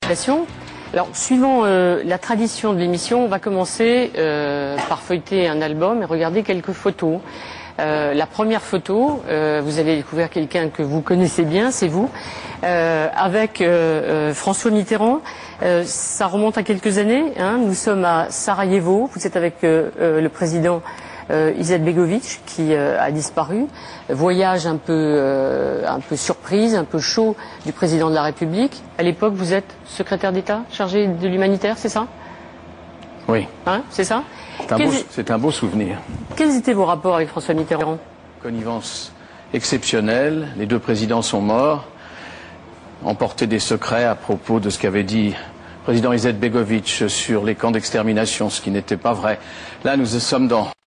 participation. Alors, suivant la tradition de l'émission, on va commencer par feuilleter un album et regarder quelques photos. La première photo, vous allez découvrir quelqu'un que vous connaissez bien, c'est vous, avec François Mitterrand. Ça remonte à quelques années, hein. Nous sommes à Sarajevo, vous êtes avec le président Izetbegovic qui a disparu. Voyage un peu surprise, un peu chaud du président de la République. À l'époque, vous êtes secrétaire d'État chargé de l'humanitaire, c'est ça? Oui. Hein, c'est ça? C'est un beau souvenir. Quels étaient vos rapports avec François Mitterrand? Connivence exceptionnelle. Les deux présidents sont morts. Emporter des secrets à propos de ce qu'avait dit le président Izetbegovic sur les camps d'extermination, ce qui n'était pas vrai. Là, nous sommes dans